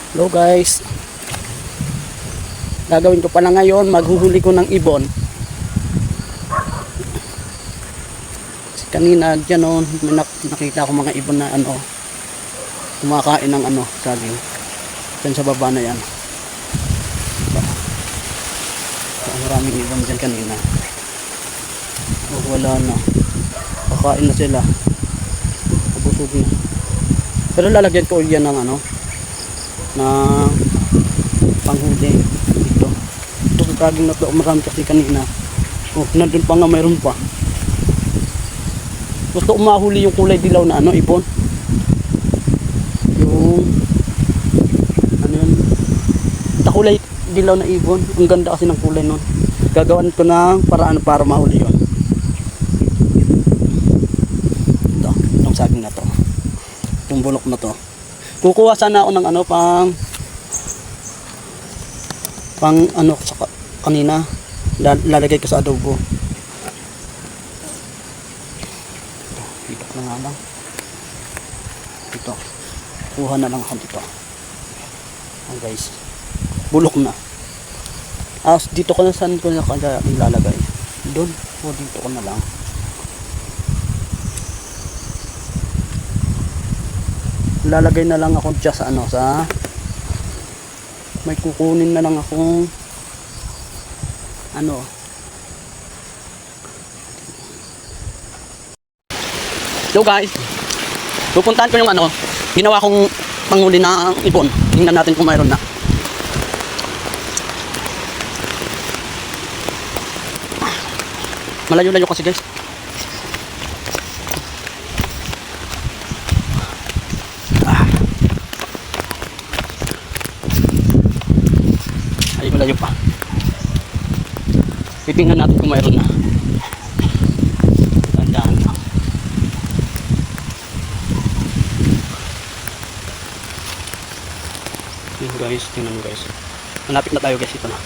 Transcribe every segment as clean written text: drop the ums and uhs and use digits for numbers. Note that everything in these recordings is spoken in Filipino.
Hello guys, gagawin ko pala ngayon, maghuhuli ko ng ibon. Kasi kanina dyan may nakita ko mga ibon na kumakain ng saging dyan sa baba na yan. Maraming ibon dyan kanina. Wala na, kakain na sila, nabusog na. Pero lalagyan ko yan ng na panghuli dito. Ito sa saging na to, marami kasi kanina. Nandun pa nga, mayroon pa. Gusto umahuli yung kulay dilaw na ibon. Yung yun, kulay dilaw na ibon. Ang ganda kasi ng kulay nun. Gagawan ko ng paraan para mahuli yun. Itong saging na to, itong bulok na to. Kukuha sana ako ng pang sa kanina, lalagay ko sa adobo. Dito na nga lang. Dito. Kuha na lang ako dito. Guys. Bulok na. Dito ko na, saan ko na kaya ilalagay? Doon. O dito ko na lang. Lalagay na lang ako dyan sa may kukunin na lang akong So guys, pupuntahan ko yung ginawa kong panghuli na ibon. Tingnan natin kung mayroon na. Malayo-layo kasi guys. Malayo pa. Titingnan natin kung mayroon na. Tandaan na. Yun guys, tingnan mo guys. Malapit na tayo guys, ito na.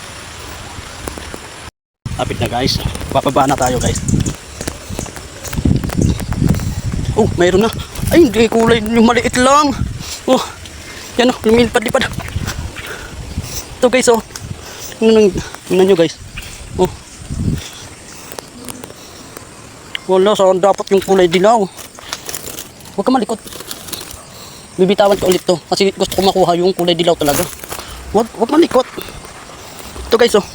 Lapit na guys. Papaba na tayo guys. Oh, mayroon na. Ay, hindi kulay yung maliit lang. Oh, yan lumilipad-lipad. Ito guys tingnan nyo guys. Oh. Wala, saan dapat yung kulay dilaw. Huwag ka malikot. Bibitawan ko ulit to kasi gusto ko makuha yung kulay dilaw talaga. Huwag malikot. Ito guys oh.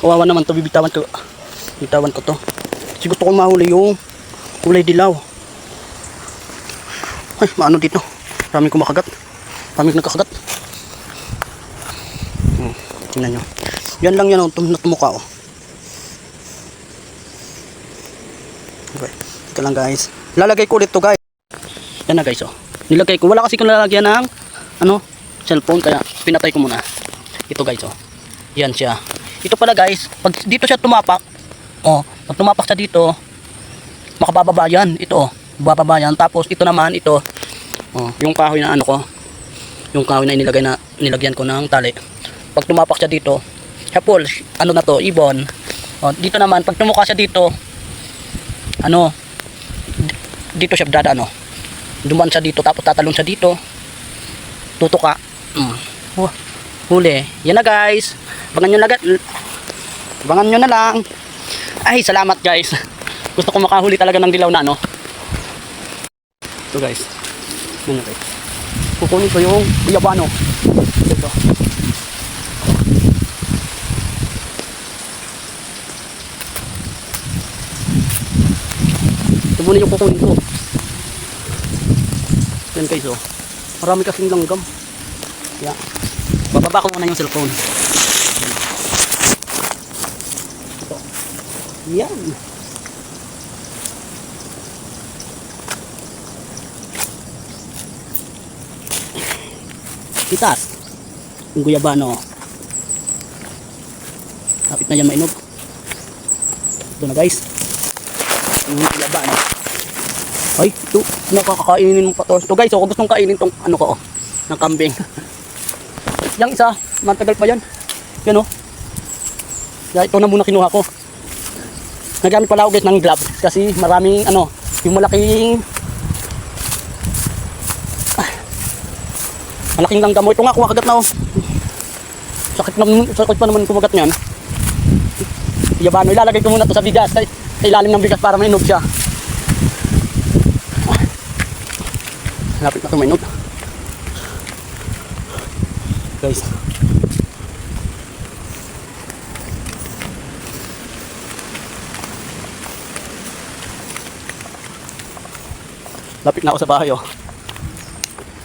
Kawawa naman to, bibitawan ko to kasi gusto ko mahuli yung kulay dilaw. Ay, maano dito, maraming kumakagat, maraming nagkakagat. Tingnan nyo, yan lang yan natumuka oh. Okay, ito lang guys, lalagay ko ulit to guys. Yan na guys oh, nilagay ko, wala kasi kung lalagyan ng cellphone kaya pinatay ko muna. Ito guys oh, yan siya. Ito pala guys, pag dito siya tumapak, pag tumapak siya dito, makabababa yan. Ito bababa yan. Tapos ito naman, yung kahoy na yung kahoy na nilagyan ko ng tali. Pag tumapak siya dito, hapol, na to, ibon. Dito naman, pag tumuka siya dito, dito siya dadaan duman siya dito, tapos tatalon siya dito, tutuka. Huli. Yan na guys. Abangan nyo na lang. Ay, salamat guys. Gusto ko makahuli talaga ng dilaw na Ito guys. Yan guys. Kukunin ko yung guyabano. Ito. Ito muna yung kukunin ko. Yan guys oh. Marami kasing langgam. Yan. Bababa ko muna yung cellphone. Ito. Yan. Pitas. Yung guyabano. Kapit na yan mainog. Ito na guys. Yung guyabano. Ay, ito. Nakakakainin mo pa to. Ito guys, ako gustong kainin tong ng kambing. Yang isa, matagal pa yan. Yan Kaya ito na muna kinuha ko. Nagamit pala ako guys ng glove kasi maraming yung malaking Malaking langga mo. Ito nga, kumakagat na oh. Sakit pa naman kumagat niyan. Yabano, ilalagay ko muna to sa bigas. Sa ilalim ng bigas para mainog siya. Lapit na ito mainog. Guys. Lapit na ako sa bahay oh.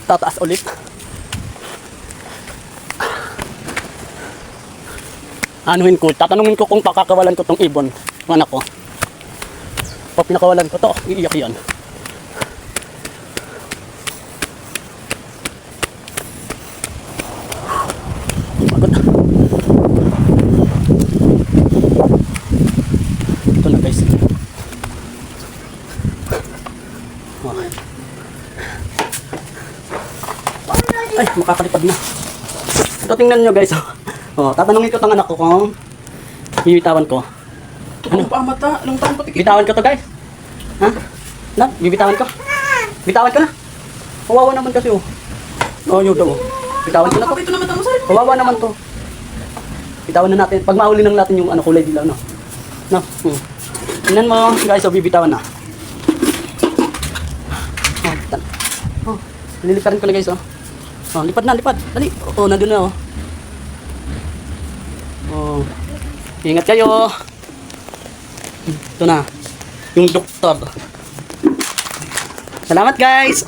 Tataas ulit. Anuhin ko, tatanungin ko kung pakakawalan ko tong ibon ng anak ko. Pag pinakawalan ko to, iiyak yan. Pagod. Ito na guys. Okay. Ay, makakalipad na. Ito tingnan nyo guys. Oh, tatanungin ko tong anak ko kung bibitawan ko. Ano pa mata? Anong taon pa tikit? Bitawan ko to guys. Ha? Na, bibitawan ko. Bitawan ko na. Kawawa naman kasi oh. Oh, yun daw. Bitawan ko na to. Kapito na mata mo sir. Kawawa naman to. Bitawan na natin. Pag mahuli lang natin yung ano kulay dilaw no. No. Tingnan mo guys, oh, bibitawan na. Oh, bitan. Oh, nililikarin ko na guys oh. Oh, lipad na, lipad. Dali. Oh, nandun na oh. Oh. Ingat kayo. Ito na. Yung doktor. Salamat guys.